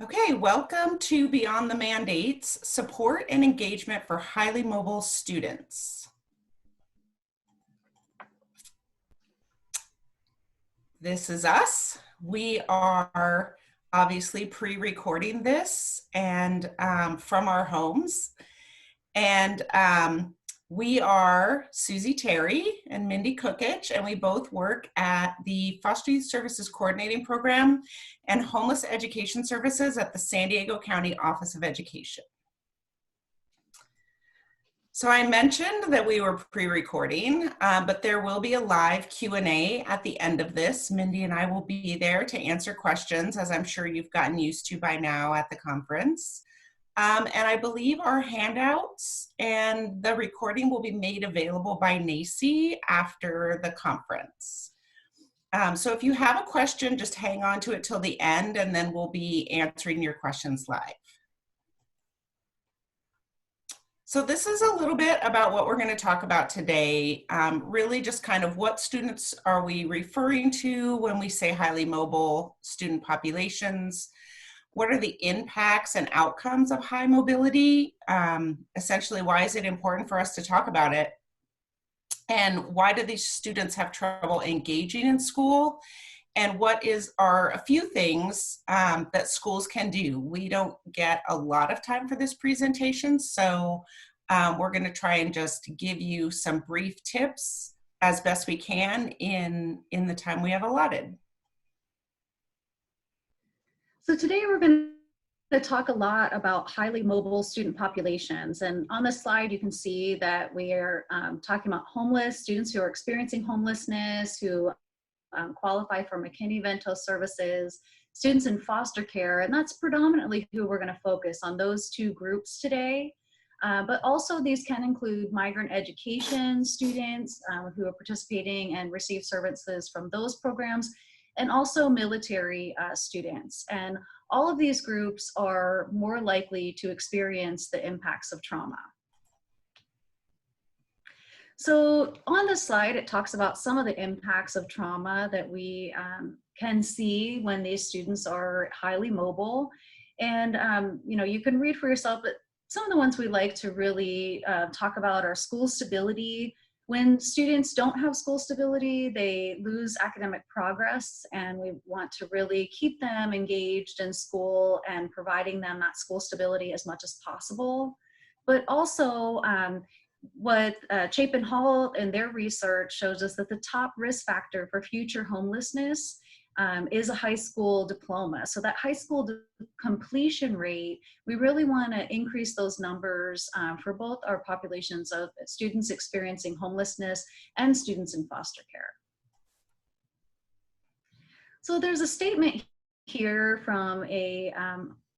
Okay, welcome to Beyond the Mandates, Support and Engagement for Highly Mobile Students. This is us. We are obviously pre-recording this and from our homes. And we are Susie Terry and Mindy Cookich, and we both work at the Foster Youth Services Coordinating Program and Homeless Education Services at the San Diego County Office of Education. So I mentioned that we were pre-recording, but there will be a live Q&A at the end of this. Mindy and I will be there to answer questions, as I'm sure you've gotten used to by now at the conference. And I believe our handouts and the recording will be made available by NACCE after the conference. So if you have a question, just hang on to it till the end, and then we'll be answering your questions live. So this is a little bit about what we're going to talk about today. Really just kind of what students are we referring to when we say highly mobile student populations? What are the impacts and outcomes of high mobility? Essentially, why is it important for us to talk about it? And why do these students have trouble engaging in school? And what are a few things that schools can do? We don't get a lot of time for this presentation, so we're going to try and just give you some brief tips as best we can in the time we have allotted. So today we're going to talk a lot about highly mobile student populations. And on this slide, you can see that we are talking about homeless students who are experiencing homelessness, who qualify for McKinney-Vento services, students in foster care, and that's predominantly who we're going to focus on, those two groups today. But also these can include migrant education students who are participating and receive services from those programs, and also military students. And all of these groups are more likely to experience the impacts of trauma. So on this slide, it talks about some of the impacts of trauma that we can see when these students are highly mobile. And you can read for yourself, but some of the ones we like to really talk about are school stability. When students don't have school stability, they lose academic progress, and we want to really keep them engaged in school and providing them that school stability as much as possible. But also, what Chapin Hall and their research shows us that the top risk factor for future homelessness is a high school diploma. So that high school completion rate, we really want to increase those numbers for both our populations of students experiencing homelessness and students in foster care. So there's a statement here from a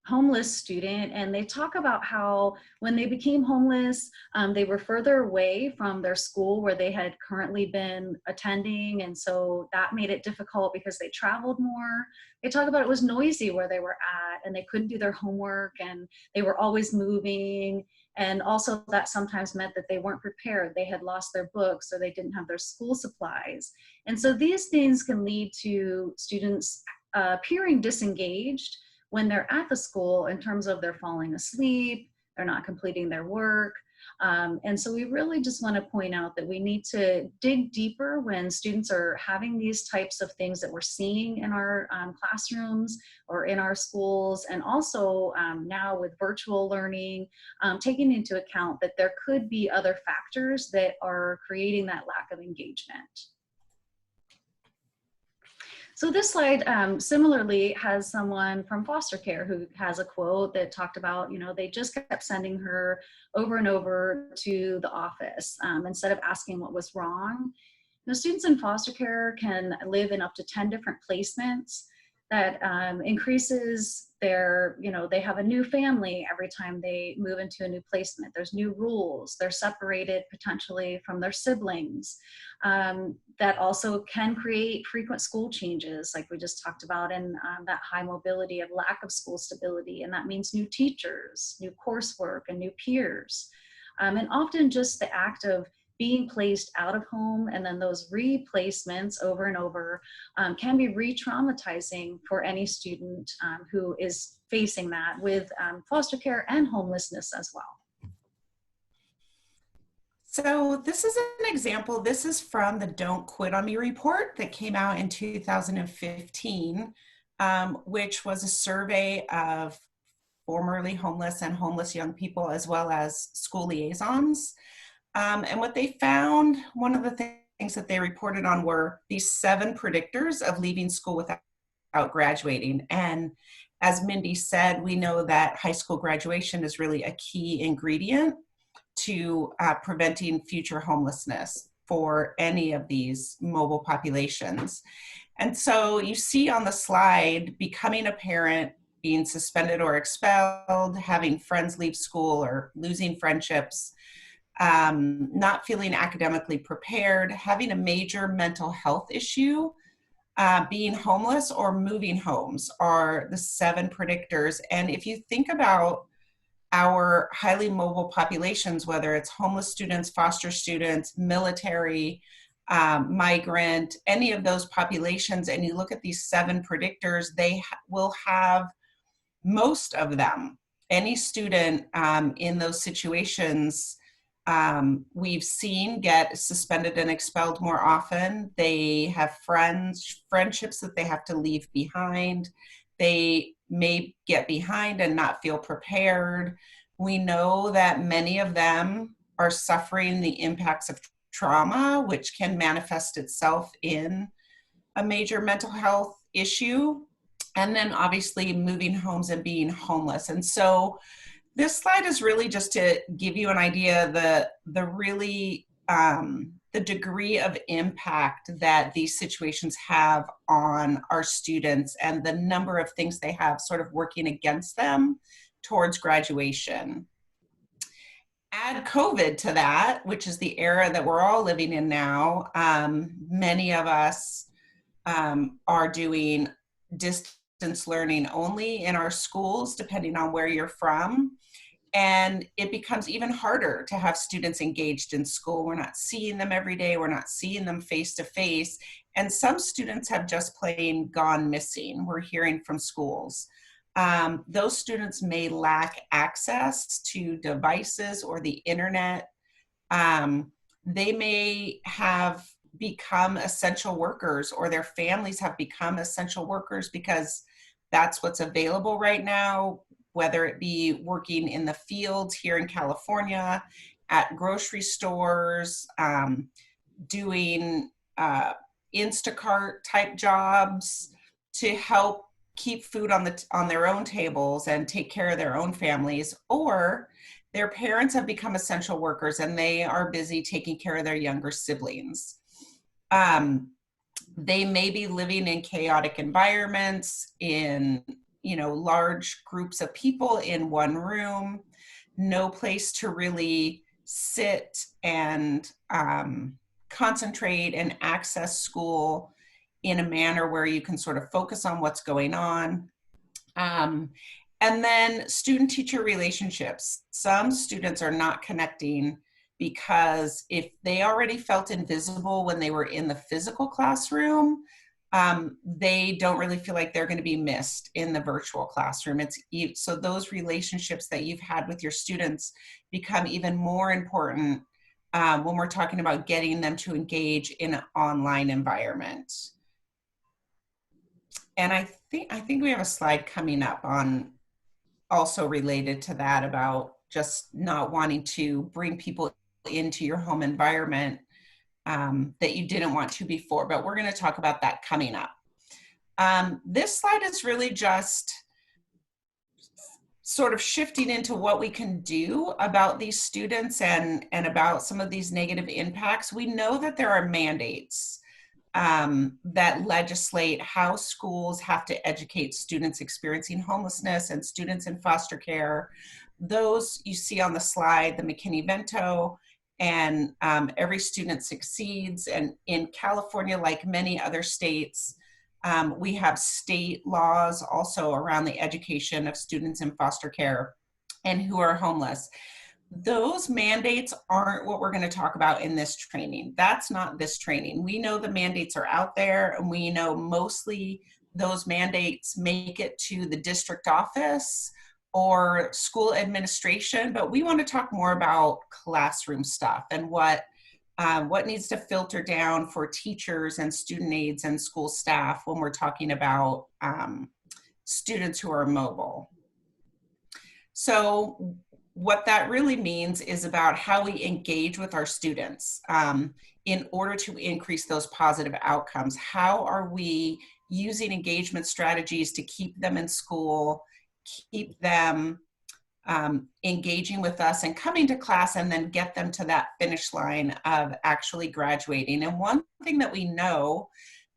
homeless student, and they talk about how when they became homeless, they were further away from their school where they had currently been attending, and so that made it difficult because they traveled more. They talk about it was noisy where they were at, and they couldn't do their homework, and they were always moving, and also that sometimes meant that they weren't prepared. They had lost their books, or they didn't have their school supplies. And so these things can lead to students appearing disengaged when they're at the school in terms of they're falling asleep, they're not completing their work. And so we really just want to point out that we need to dig deeper when students are having these types of things that we're seeing in our classrooms or in our schools, and also now with virtual learning, taking into account that there could be other factors that are creating that lack of engagement. So this slide similarly has someone from foster care who has a quote that talked about, they just kept sending her over and over to the office instead of asking what was wrong. Students in foster care can live in up to 10 different placements. That increases their, they have a new family every time they move into a new placement. There's new rules. They're separated potentially from their siblings. That also can create frequent school changes, like we just talked about, and that high mobility of lack of school stability. And that means new teachers, new coursework, and new peers. And often just the act of being placed out of home, and then those replacements over and over can be re-traumatizing for any student who is facing that with foster care and homelessness as well. So this is an example. This is from the Don't Quit on Me report that came out in 2015, which was a survey of formerly homeless and homeless young people, as well as school liaisons. And what they found, one of the things that they reported on were these 7 predictors of leaving school without graduating. And as Mindy said, we know that high school graduation is really a key ingredient to preventing future homelessness for any of these mobile populations. And so you see on the slide, becoming a parent, being suspended or expelled, having friends leave school or losing friendships, not feeling academically prepared, having a major mental health issue, being homeless, or moving homes are the 7 predictors. And if you think about our highly mobile populations, whether it's homeless students, foster students, military, migrant, any of those populations, and you look at these 7 predictors, they will have most of them. Any student in those situations we've seen get suspended and expelled more often. They have friendships that they have to leave behind. They may get behind and not feel prepared. We know that many of them are suffering the impacts of trauma, which can manifest itself in a major mental health issue. And then obviously moving homes and being homeless. And so this slide is really just to give you an idea the degree of impact that these situations have on our students and the number of things they have sort of working against them towards graduation. Add COVID to that, which is the era that we're all living in now. Many of us are doing distance learning only in our schools, depending on where you're from. And it becomes even harder to have students engaged in school. We're not seeing them every day. We're not seeing them face to face. And some students have just plain gone missing. We're hearing from schools. Those students may lack access to devices or the internet. They may have become essential workers, or their families have become essential workers because that's what's available right now, whether it be working in the fields here in California, at grocery stores, doing Instacart type jobs to help keep food on their own tables and take care of their own families, or their parents have become essential workers and they are busy taking care of their younger siblings. They may be living in chaotic environments, in large groups of people in one room, no place to really sit and concentrate and access school in a manner where you can sort of focus on what's going on. And then student-teacher relationships. Some students are not connecting because if they already felt invisible when they were in the physical classroom, they don't really feel like they're going to be missed in the virtual classroom. So those relationships that you've had with your students become even more important when we're talking about getting them to engage in an online environment. And I think we have a slide coming up on also related to that, about just not wanting to bring people into your home environment that you didn't want to before, but we're going to talk about that coming up. This slide is really just sort of shifting into what we can do about these students and about some of these negative impacts. We know that there are mandates that legislate how schools have to educate students experiencing homelessness and students in foster care. Those you see on the slide, the McKinney-Vento, and Every Student Succeeds. And in California, like many other states, we have state laws also around the education of students in foster care and who are homeless. Those mandates aren't what we're going to talk about in this training. That's not this training. We know the mandates are out there, and we know mostly those mandates make it to the district office or school administration, but we want to talk more about classroom stuff and what needs to filter down for teachers and student aides and school staff when we're talking about students who are mobile. So what that really means is about how we engage with our students in order to increase those positive outcomes. How are we using engagement strategies to keep them in school, keep them engaging with us and coming to class, and then get them to that finish line of actually graduating. And one thing that we know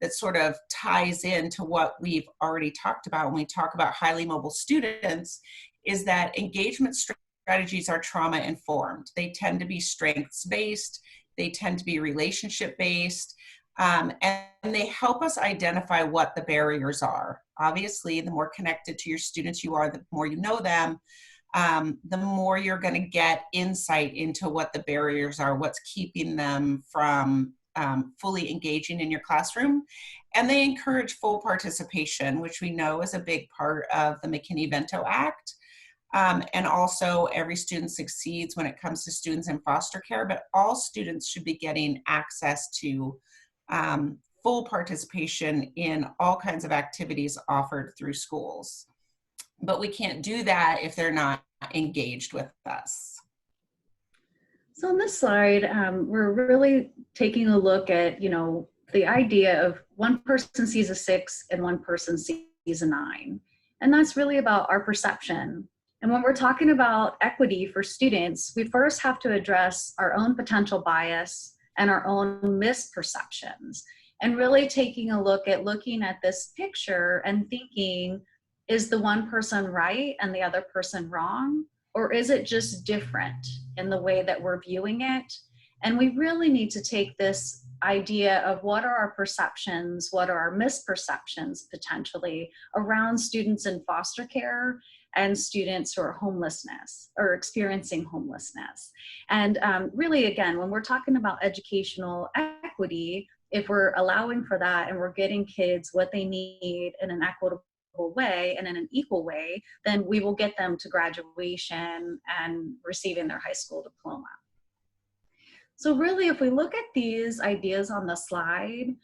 that sort of ties into what we've already talked about when we talk about highly mobile students is that engagement strategies are trauma informed. They tend to be strengths based, they tend to be relationship based, and they help us identify what the barriers are. Obviously, the more connected to your students you are, the more you know them, the more you're going to get insight into what the barriers are, what's keeping them from fully engaging in your classroom. And they encourage full participation, which we know is a big part of the McKinney-Vento Act. And also, every student succeeds when it comes to students in foster care, but all students should be getting access to full participation in all kinds of activities offered through schools. But we can't do that if they're not engaged with us. So on this slide, we're really taking a look at, the idea of one person sees a 6 and one person sees a 9. And that's really about our perception. And when we're talking about equity for students, we first have to address our own potential bias and our own misperceptions. And really taking a look at looking at this picture and thinking, is the one person right and the other person wrong? Or is it just different in the way that we're viewing it? And we really need to take this idea of what are our perceptions, what are our misperceptions potentially around students in foster care and students who are homelessness or experiencing homelessness. And really, again, when we're talking about educational equity, if we're allowing for that and we're getting kids what they need in an equitable way and in an equal way, then we will get them to graduation and receiving their high school diploma. So really, if we look at these ideas on the slide,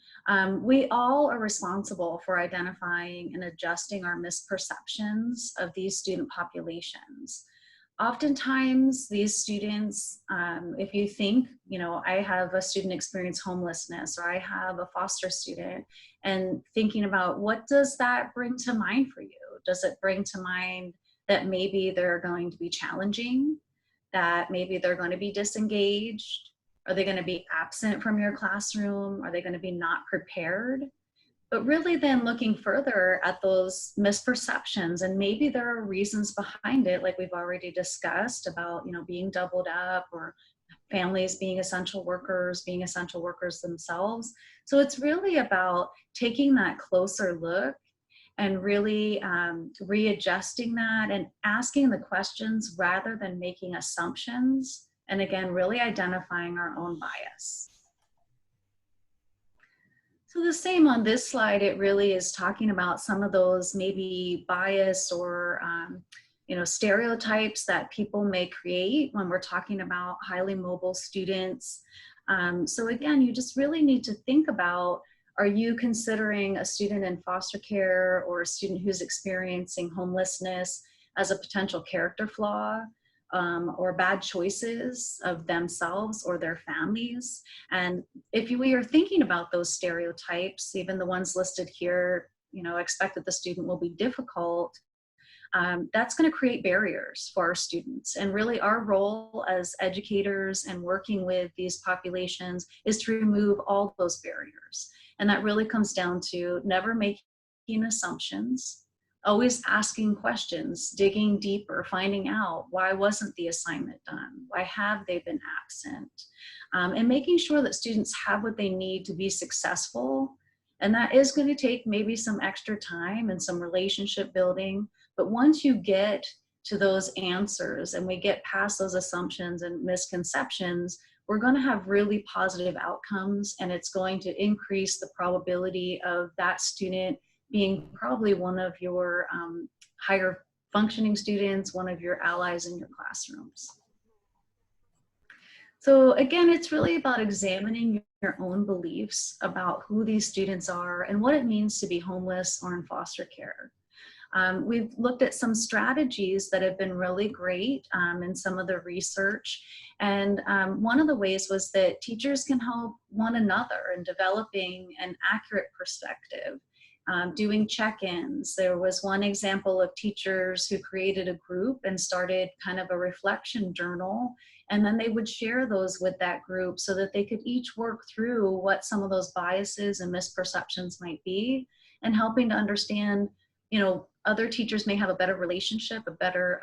we all are responsible for identifying and adjusting our misperceptions of these student populations. Oftentimes, these students, if you think, I have a student experience homelessness, or I have a foster student, and thinking about what does that bring to mind for you? Does it bring to mind that maybe they're going to be challenging, that maybe they're going to be disengaged? Are they going to be absent from your classroom? Are they going to be not prepared? But really then looking further at those misperceptions, and maybe there are reasons behind it, like we've already discussed about, being doubled up, or families being essential workers themselves. So it's really about taking that closer look and really readjusting that and asking the questions rather than making assumptions. And again, really identifying our own bias. So the same on this slide, it really is talking about some of those maybe bias or stereotypes that people may create when we're talking about highly mobile students. So again, you just really need to think about, are you considering a student in foster care or a student who's experiencing homelessness as a potential character flaw? Or bad choices of themselves or their families. And if we are thinking about those stereotypes, even the ones listed here, expect that the student will be difficult, that's going to create barriers for our students. And really our role as educators and working with these populations is to remove all those barriers. And that really comes down to never making assumptions, always asking questions, digging deeper, finding out why wasn't the assignment done? Why have they been absent? And making sure that students have what they need to be successful. And that is going to take maybe some extra time and some relationship building. But once you get to those answers and we get past those assumptions and misconceptions, we're going to have really positive outcomes, and it's going to increase the probability of that student being probably one of your higher functioning students, one of your allies in your classrooms. So again, it's really about examining your own beliefs about who these students are and what it means to be homeless or in foster care. We've looked at some strategies that have been really great in some of the research. And one of the ways was that teachers can help one another in developing an accurate perspective, doing check-ins. There was one example of teachers who created a group and started kind of a reflection journal. And then they would share those with that group so that they could each work through what some of those biases and misperceptions might be, and helping to understand, you know, other teachers may have a better relationship, a better,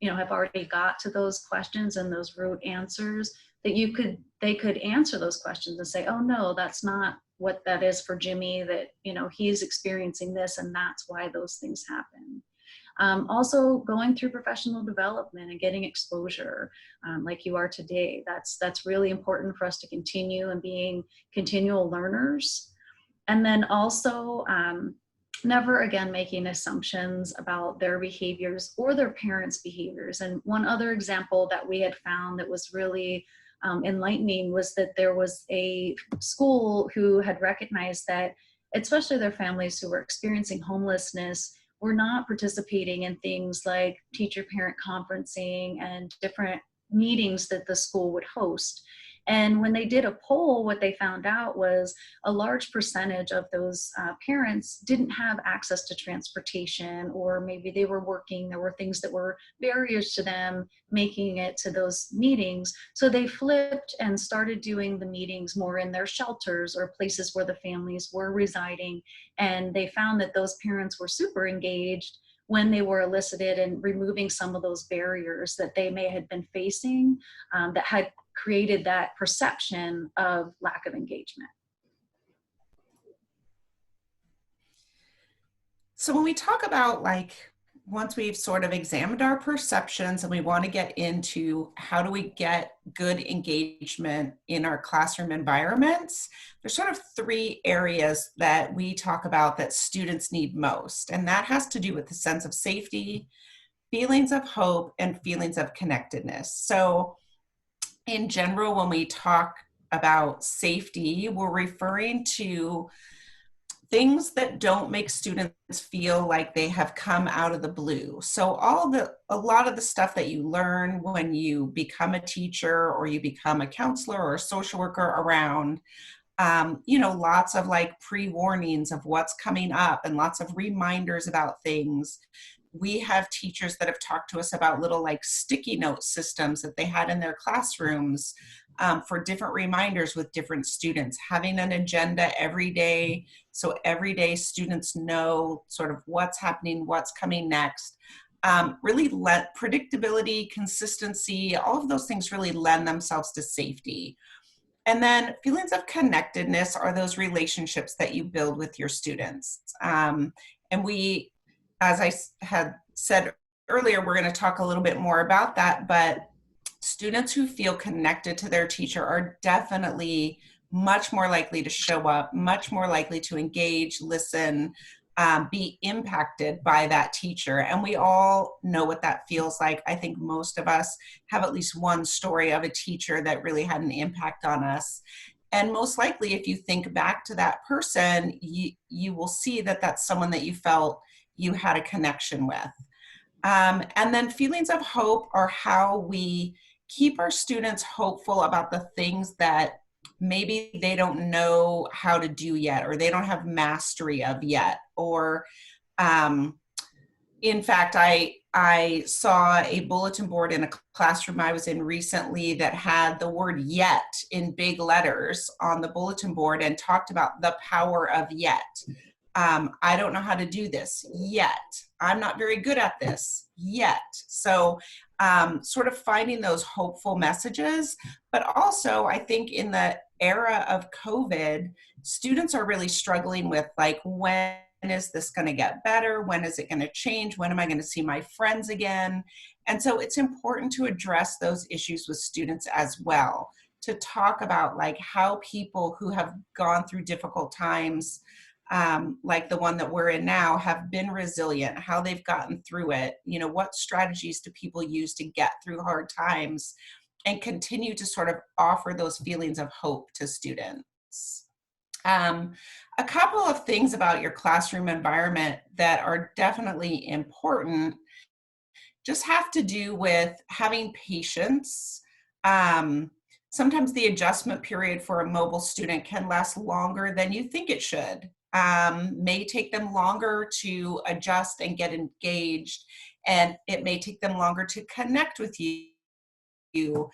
you know, have already got to those questions and those root answers that they could answer those questions and say, oh no, that's not what that is for Jimmy, that, you know, he's experiencing this and that's why those things happen. Also going through professional development and getting exposure like you are today. That's really important for us to continue and being continual learners. And then also, never again making assumptions about their behaviors or their parents' behaviors. And one other example that we had found that was really enlightening was that there was a school who had recognized that, especially their families who were experiencing homelessness, were not participating in things like teacher-parent conferencing and different meetings that the school would host. And when they did a poll, what they found out was a large percentage of those parents didn't have access to transportation, or maybe they were working. There were things that were barriers to them making it to those meetings. So they flipped and started doing the meetings more in their shelters or places where the families were residing. And they found that those parents were super engaged when they were elicited and removing some of those barriers that they may have been facing that had created that perception of lack of engagement. So when we talk about, like, once we've sort of examined our perceptions and we want to get into how do we get good engagement in our classroom environments, there's sort of three areas that we talk about that students need most. And that has to do with the sense of safety, feelings of hope, and feelings of connectedness. So in general, when we talk about safety, we're referring to things that don't make students feel like they have come out of the blue. So a lot of the stuff that you learn when you become a teacher or you become a counselor or a social worker around, you know, lots of like pre-warnings of what's coming up and lots of reminders about things. We have teachers that have talked to us about little like sticky note systems that they had in their classrooms for different reminders with different students, having an agenda every day. So every day students know sort of what's happening, what's coming next. Really let predictability, consistency, all of those things really lend themselves to safety. And then feelings of connectedness are those relationships that you build with your students. And we, as I had said earlier, we're going to talk a little bit more about that, but students who feel connected to their teacher are definitely much more likely to show up, much more likely to engage, listen, be impacted by that teacher. And we all know what that feels like. I think most of us have at least one story of a teacher that really had an impact on us. And most likely, if you think back to that person, you will see that that's someone that you felt you had a connection with. And then feelings of hope are how we keep our students hopeful about the things that maybe they don't know how to do yet, or they don't have mastery of yet. Or in fact, I saw a bulletin board in a classroom I was in recently that had the word yet in big letters on the bulletin board and talked about the power of yet. I don't know how to do this yet. I'm not very good at this yet. So sort of finding those hopeful messages, but also I think in the era of COVID, students are really struggling with like, when is this going to get better? When is it going to change? When am I going to see my friends again? And so it's important to address those issues with students as well, to talk about like how people who have gone through difficult times, like the one that we're in now, have been resilient, how they've gotten through it. You know, what strategies do people use to get through hard times and continue to sort of offer those feelings of hope to students. A couple of things about your classroom environment that are definitely important just have to do with having patience. Sometimes the adjustment period for a mobile student can last longer than you think it should. May take them longer to adjust and get engaged, and it may take them longer to connect with you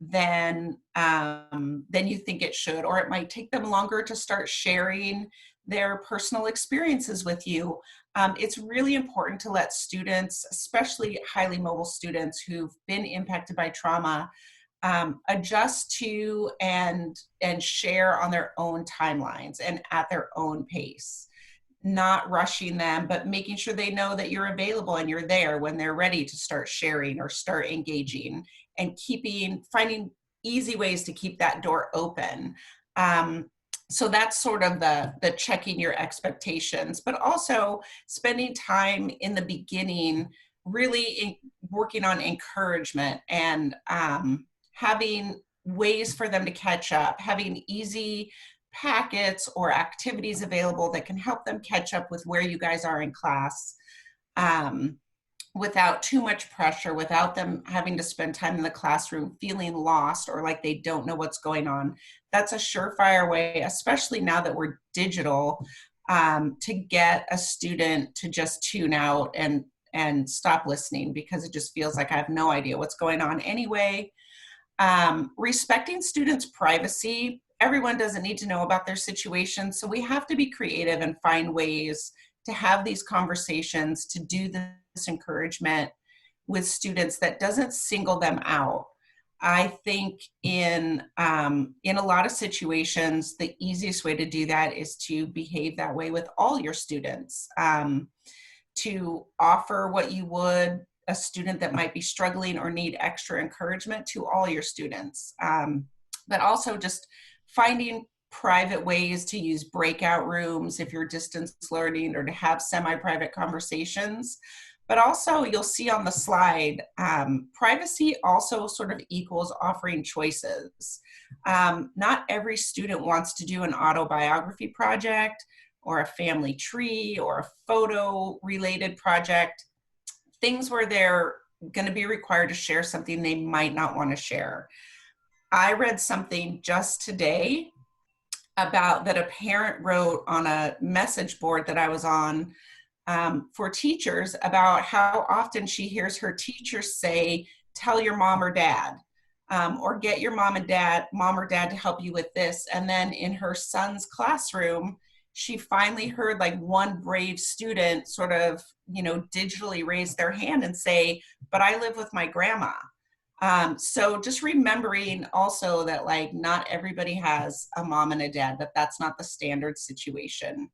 than you think it should, or it might take them longer to start sharing their personal experiences with you. It's really important to let students, especially highly mobile students who've been impacted by trauma, adjust to and share on their own timelines and at their own pace. Not rushing them, but making sure they know that you're available and you're there when they're ready to start sharing or start engaging, and finding easy ways to keep that door open. So that's sort of the checking your expectations, but also spending time in the beginning really working on encouragement and having ways for them to catch up, having easy packets or activities available that can help them catch up with where you guys are in class, without too much pressure, without them having to spend time in the classroom feeling lost or like they don't know what's going on. That's a surefire way, especially now that we're digital, to get a student to just tune out and stop listening because it just feels like I have no idea what's going on anyway. Respecting students' privacy. Everyone doesn't need to know about their situation, so we have to be creative and find ways to have these conversations, to do this encouragement with students that doesn't single them out. I think in a lot of situations, the easiest way to do that is to behave that way with all your students, to offer what you would a student that might be struggling or need extra encouragement to all your students, but also just finding private ways to use breakout rooms if you're distance learning, or to have semi-private conversations. But also, you'll see on the slide, privacy also sort of equals offering choices. Not every student wants to do an autobiography project or a family tree or a photo related project, things where they're going to be required to share something they might not want to share. I read something just today about that a parent wrote on a message board that I was on, for teachers, about how often she hears her teachers say, tell your mom or dad, or get your mom or dad to help you with this. And then in her son's classroom, she finally heard like one brave student sort of, digitally raise their hand and say, but I live with my grandma. So just remembering also that like not everybody has a mom and a dad, that's not the standard situation.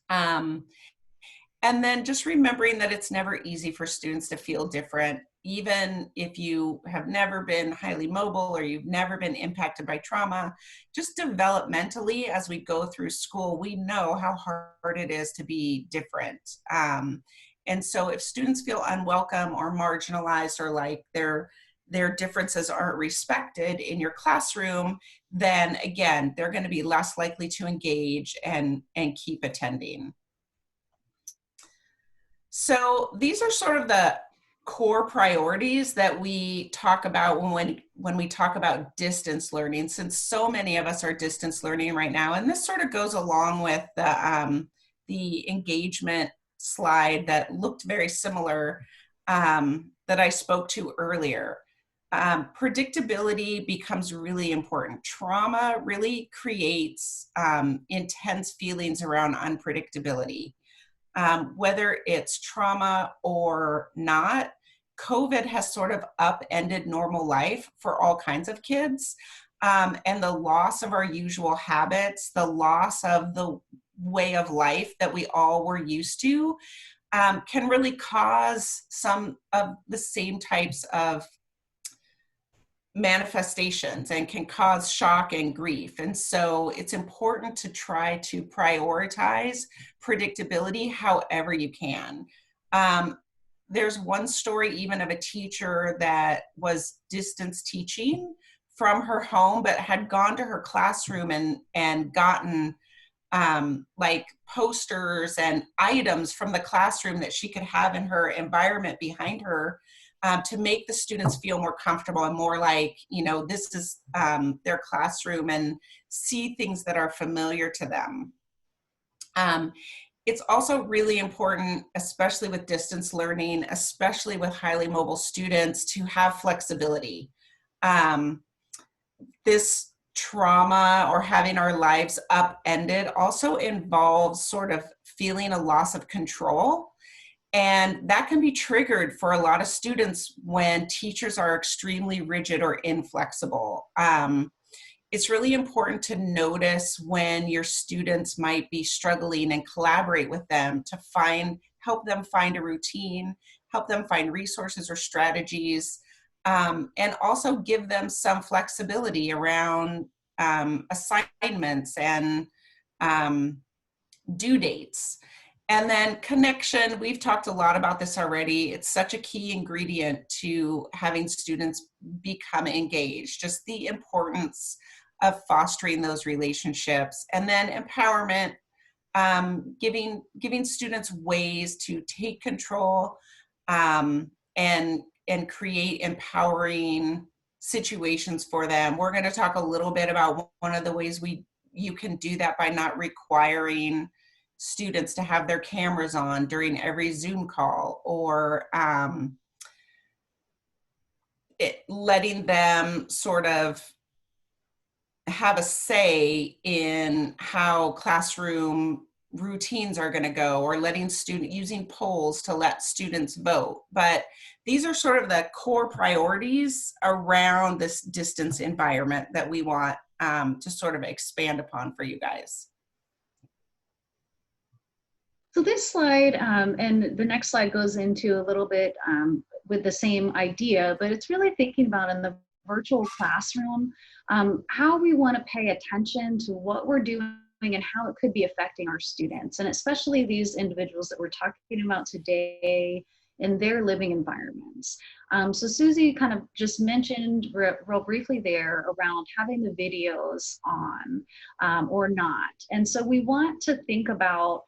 And then just remembering that it's never easy for students to feel different, even if you have never been highly mobile or you've never been impacted by trauma. Just developmentally, as we go through school, we know how hard it is to be different. And so if students feel unwelcome or marginalized, or like their differences aren't respected in your classroom, then again, they're going to be less likely to engage and keep attending. So these are sort of the core priorities that we talk about when we talk about distance learning, since so many of us are distance learning right now. And this sort of goes along with the engagement slide that looked very similar, that I spoke to earlier. Predictability becomes really important. Trauma really creates intense feelings around unpredictability. Whether it's trauma or not, COVID has sort of upended normal life for all kinds of kids. And the loss of our usual habits, the loss of the way of life that we all were used to can really cause some of the same types of manifestations and can cause shock and grief. And so it's important to try to prioritize predictability however you can. There's one story even of a teacher that was distance teaching from her home, but had gone to her classroom and gotten like posters and items from the classroom that she could have in her environment behind her to make the students feel more comfortable and more like, you know, this is their classroom, and see things that are familiar to them. It's also really important, especially with distance learning, especially with highly mobile students, to have flexibility. This trauma or having our lives upended also involves sort of feeling a loss of control. And that can be triggered for a lot of students when teachers are extremely rigid or inflexible. It's really important to notice when your students might be struggling and collaborate with them to help them find a routine, help them find resources or strategies, and also give them some flexibility around assignments and due dates. And then connection, we've talked a lot about this already. It's such a key ingredient to having students become engaged, just the importance of fostering those relationships. And then empowerment, giving students ways to take control and create empowering situations for them. We're going to talk a little bit about one of the ways you can do that by not requiring students to have their cameras on during every Zoom call, or letting them sort of have a say in how classroom routines are going to go, or using polls to let students vote. But these are sort of the core priorities around this distance environment that we want to sort of expand upon for you guys. So this slide and the next slide goes into a little bit with the same idea, but it's really thinking about in the virtual classroom, how we want to pay attention to what we're doing and how it could be affecting our students, and especially these individuals that we're talking about today in their living environments. So Susie kind of just mentioned real briefly there around having the videos on or not. And so we want to think about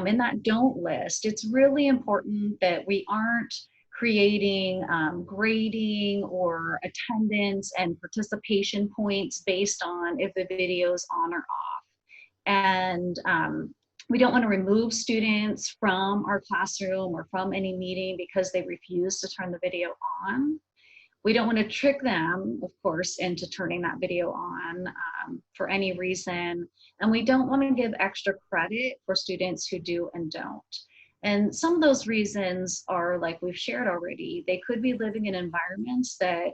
in that don't list, it's really important that we aren't creating grading or attendance and participation points based on if the video is on or off. And we don't want to remove students from our classroom or from any meeting because they refuse to turn the video on. We don't want to trick them, of course, into turning that video on for any reason. And we don't want to give extra credit for students who do and don't. And some of those reasons are, like we've shared already, they could be living in environments that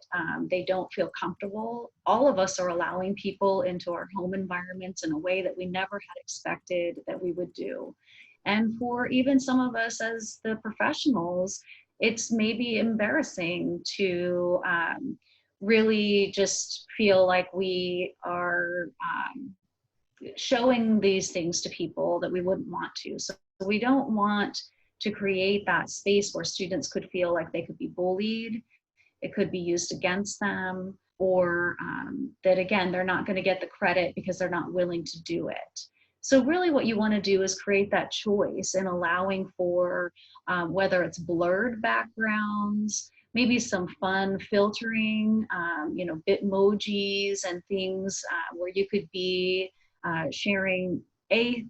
they don't feel comfortable. All of us are allowing people into our home environments in a way that we never had expected that we would do. And for even some of us as the professionals, it's maybe embarrassing to really just feel like we are showing these things to people that we wouldn't want to. So we don't want to create that space where students could feel like they could be bullied, it could be used against them, or that again, they're not going to get the credit because they're not willing to do it. So really what you want to do is create that choice in allowing for whether it's blurred backgrounds, maybe some fun filtering, Bitmojis and things where you could be sharing a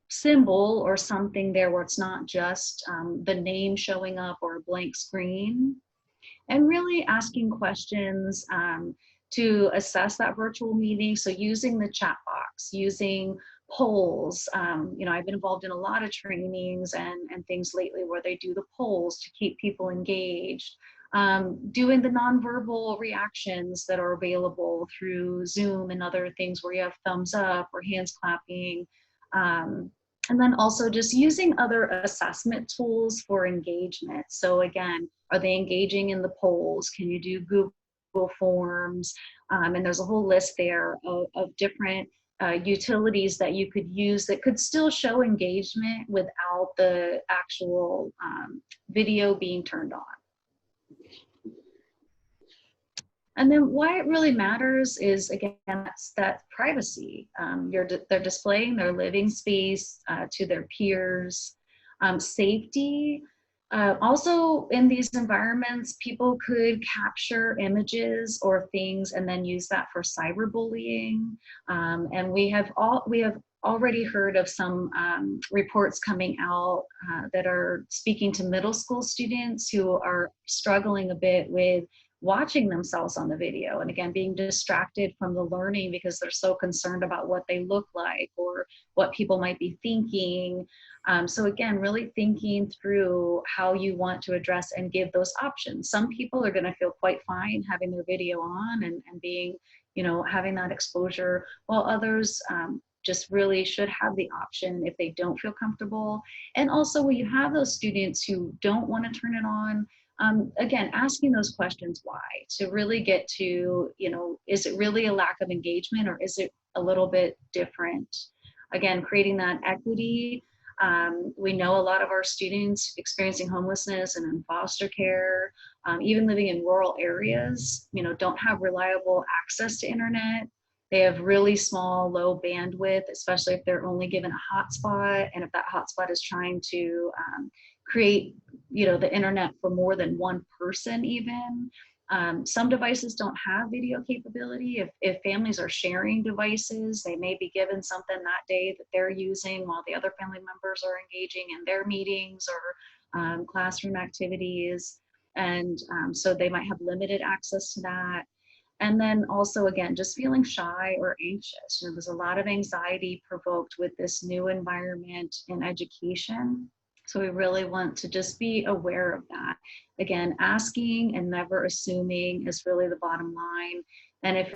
symbol or something there where it's not just the name showing up or a blank screen, and really asking questions to assess that virtual meeting. So using the chat box, using polls. I've been involved in a lot of trainings and things lately where they do the polls to keep people engaged. Doing the nonverbal reactions that are available through Zoom and other things where you have thumbs up or hands clapping. And then also just using other assessment tools for engagement. So again, are they engaging in the polls? Can you do Google Forms? And there's a whole list there of different utilities that you could use that could still show engagement without the actual video being turned on. And then why it really matters is, again, that's that privacy. They're displaying their living space to their peers. Safety. Also, in these environments, people could capture images or things and then use that for cyberbullying. And we have already heard of some reports coming out that are speaking to middle school students who are struggling a bit with watching themselves on the video, and again being distracted from the learning because they're so concerned about what they look like or what people might be thinking. So again, really thinking through how you want to address and give those options. Some people are going to feel quite fine having their video on and being, having that exposure, while others just really should have the option if they don't feel comfortable. And also when you have those students who don't want to turn it on, again, asking those questions why, to really get to, is it really a lack of engagement or is it a little bit different? Again, creating that equity. We know a lot of our students experiencing homelessness and in foster care, even living in rural areas, don't have reliable access to internet. They have really small, low bandwidth, especially if they're only given a hotspot, and if that hotspot is trying to create the internet for more than one person even. Some devices don't have video capability. If families are sharing devices, they may be given something that day that they're using while the other family members are engaging in their meetings or classroom activities. And so they might have limited access to that. And then also, again, just feeling shy or anxious. There's a lot of anxiety provoked with this new environment in education. So we really want to just be aware of that. Again, asking and never assuming is really the bottom line. And if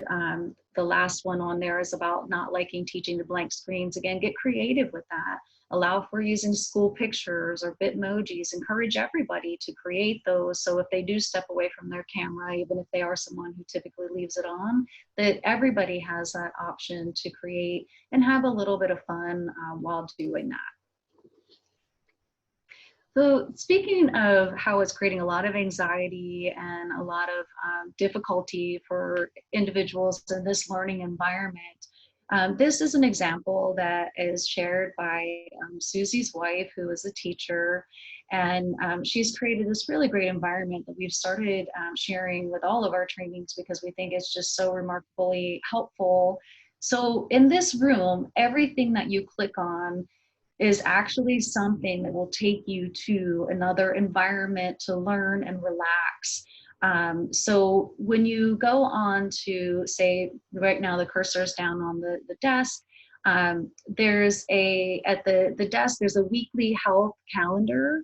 the last one on there is about not liking teaching the blank screens, again, get creative with that. Allow for using school pictures or Bitmojis. Encourage everybody to create those. So if they do step away from their camera, even if they are someone who typically leaves it on, that everybody has that option to create and have a little bit of fun while doing that. So speaking of how it's creating a lot of anxiety and a lot of difficulty for individuals in this learning environment, this is an example that is shared by Susie's wife, who is a teacher, and she's created this really great environment that we've started sharing with all of our trainings because we think it's just so remarkably helpful. So in this room, everything that you click on is actually something that will take you to another environment to learn and relax. So when you go on to, say, right now the cursor is down on the desk, there's at the desk, there's a weekly health calendar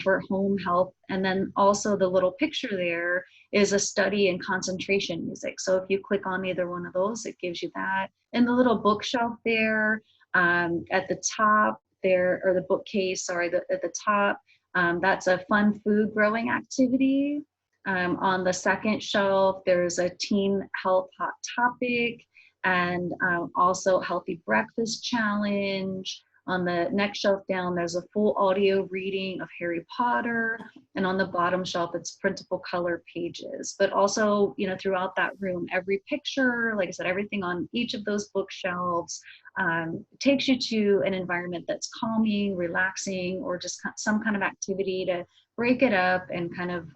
for home health. And then also the little picture there is a study and concentration music. So if you click on either one of those, it gives you that. And the little bookshelf there, at the top there, or the bookcase, sorry, at the top, that's a fun food growing activity. On the second shelf, there's a teen health hot topic and also healthy breakfast challenge. On the next shelf down, there's a full audio reading of Harry Potter. And on the bottom shelf, it's printable color pages. But also, throughout that room, every picture, like I said, everything on each of those bookshelves takes you to an environment that's calming, relaxing, or just some kind of activity to break it up and kind of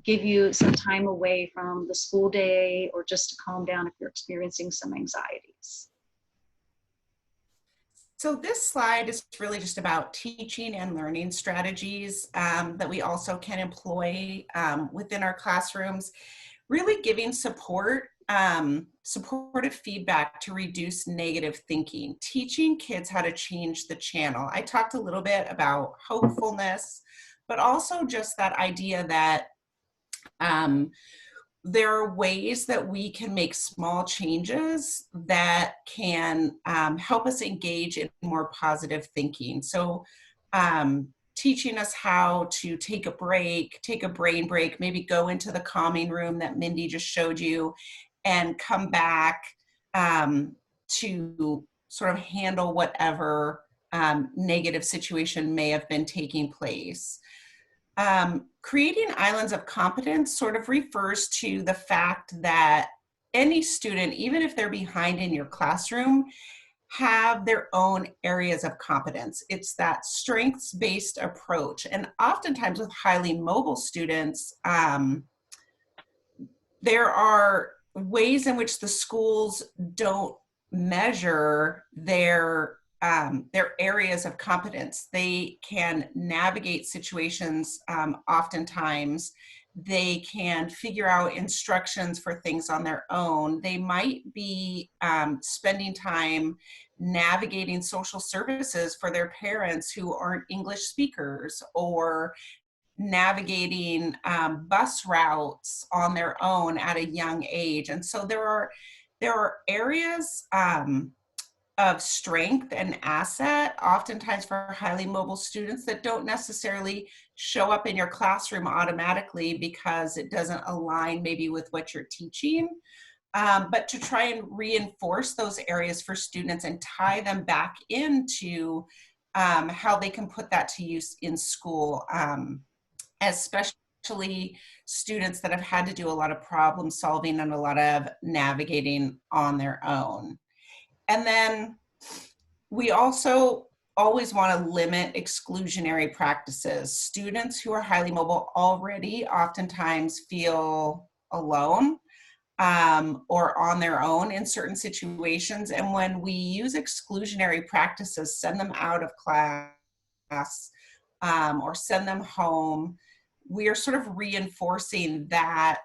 give you some time away from the school day, or just to calm down if you're experiencing some anxieties. So this slide is really just about teaching and learning strategies that we also can employ within our classrooms, really giving support, supportive feedback to reduce negative thinking, teaching kids how to change the channel. I talked a little bit about hopefulness, but also just that idea that there are ways that we can make small changes that can help us engage in more positive thinking. So, teaching us how to take a break, take a brain break, maybe go into the calming room that Mindy just showed you, and come back to sort of handle whatever negative situation may have been taking place. Creating islands of competence sort of refers to the fact that any student, even if they're behind in your classroom, have their own areas of competence. It's that strengths-based approach. And oftentimes with highly mobile students, there are ways in which the schools don't measure their areas of competence. They can navigate situations oftentimes. They can figure out instructions for things on their own. They might be spending time navigating social services for their parents who aren't English speakers, or navigating bus routes on their own at a young age. And so there are areas of strength and asset, oftentimes for highly mobile students, that don't necessarily show up in your classroom automatically because it doesn't align maybe with what you're teaching. But to try and reinforce those areas for students and tie them back into how they can put that to use in school, especially students that have had to do a lot of problem solving and a lot of navigating on their own. And then we also always want to limit exclusionary practices. Students who are highly mobile already oftentimes feel alone or on their own in certain situations. And when we use exclusionary practices, send them out of class or send them home, we are sort of reinforcing that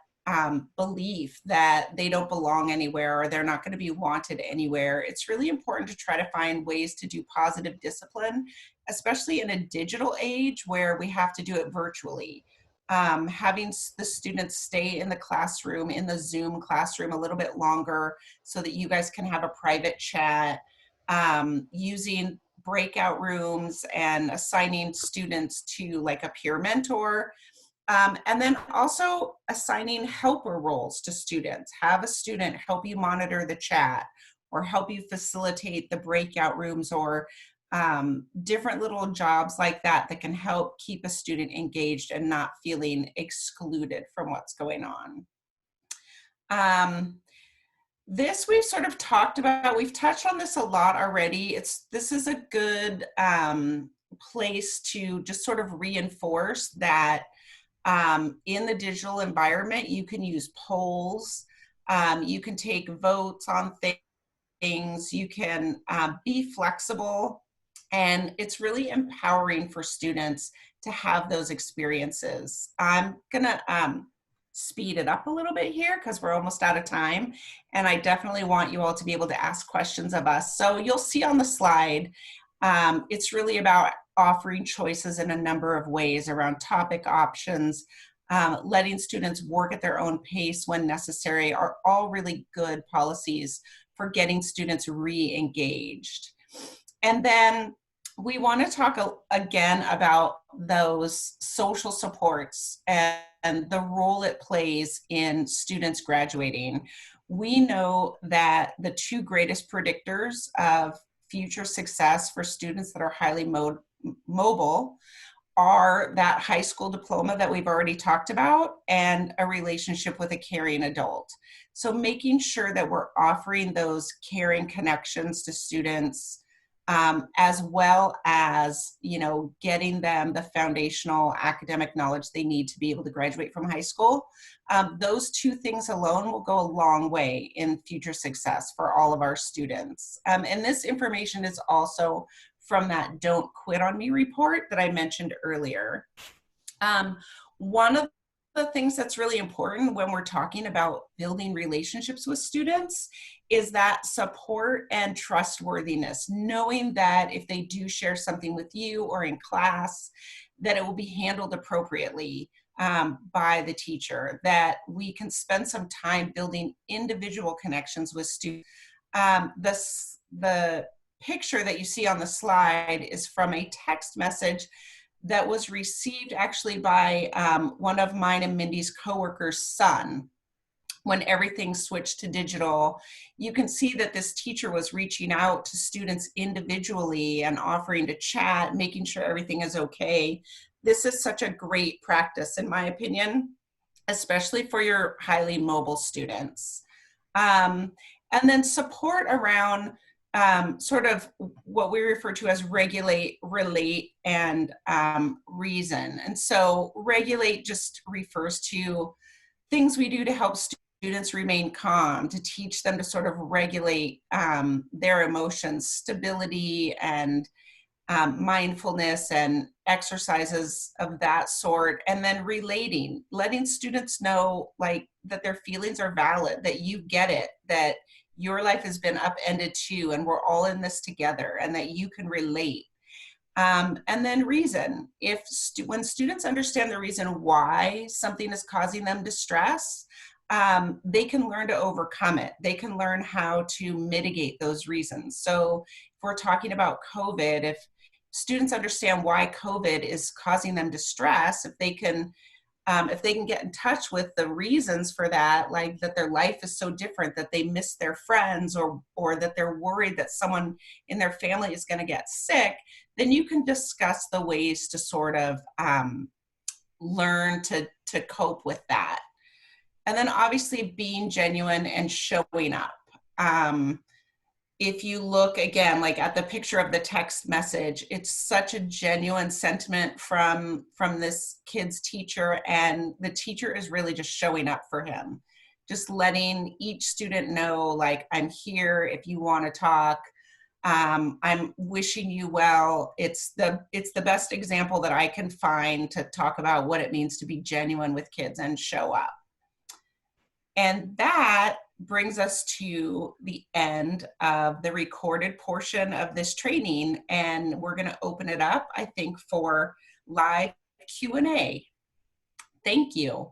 belief that they don't belong anywhere or they're not going to be wanted anywhere. It's really important to try to find ways to do positive discipline, especially in a digital age where we have to do it virtually. Having the students stay in the classroom, in the Zoom classroom, a little bit longer so that you guys can have a private chat, using breakout rooms and assigning students to like a peer mentor. And then also assigning helper roles to students. Have a student help you monitor the chat or help you facilitate the breakout rooms, or different little jobs like that that can help keep a student engaged and not feeling excluded from what's going on. This we've sort of talked about, we've touched on this a lot already. This is a good place to just sort of reinforce that in the digital environment, you can use polls, you can take votes on things, you can be flexible, and it's really empowering for students to have those experiences. I'm gonna speed it up a little bit here because we're almost out of time, and I definitely want you all to be able to ask questions of us. So you'll see on the slide, it's really about offering choices in a number of ways around topic options, letting students work at their own pace when necessary, are all really good policies for getting students re-engaged. And then we want to talk again about those social supports and the role it plays in students graduating. We know that the two greatest predictors of future success for students that are highly mobile are that high school diploma that we've already talked about and a relationship with a caring adult. So making sure that we're offering those caring connections to students, as well as, you know, getting them the foundational academic knowledge they need to be able to graduate from high school. Those two things alone will go a long way in future success for all of our students. And this information is also from that Don't Quit on Me report that I mentioned earlier. One of the things that's really important when we're talking about building relationships with students is that support and trustworthiness, knowing that if they do share something with you or in class, that it will be handled appropriately. by the teacher, that we can spend some time building individual connections with students. The picture that you see on the slide is from a text message that was received actually by one of mine and Mindy's coworkers' son when everything switched to digital. You can see that this teacher was reaching out to students individually and offering to chat, making sure everything is okay. This is such a great practice, in my opinion, especially for your highly mobile students. And then support around sort of what we refer to as regulate, relate, and reason. And so regulate just refers to things we do to help students remain calm, to teach them to sort of regulate their emotions, stability, and mindfulness and exercises of that sort. And then relating, letting students know like that their feelings are valid, that you get it, that your life has been upended too, and we're all in this together, and that you can relate. And then reason. When students understand the reason why something is causing them distress, they can learn to overcome it. They can learn how to mitigate those reasons. So if we're talking about COVID, if students understand why COVID is causing them distress, if they can get in touch with the reasons for that, like that their life is so different, that they miss their friends, or that they're worried that someone in their family is going to get sick, then you can discuss the ways to sort of learn to cope with that. And then obviously being genuine and showing up. If you look again, like at the picture of the text message, it's such a genuine sentiment from this kid's teacher, and the teacher is really just showing up for him, just letting each student know, like, I'm here if you want to talk. I'm wishing you well. It's the best example that I can find to talk about what it means to be genuine with kids and show up. And that brings us to the end of the recorded portion of this training, and we're going to open it up, I think, for live Q&A. Thank you.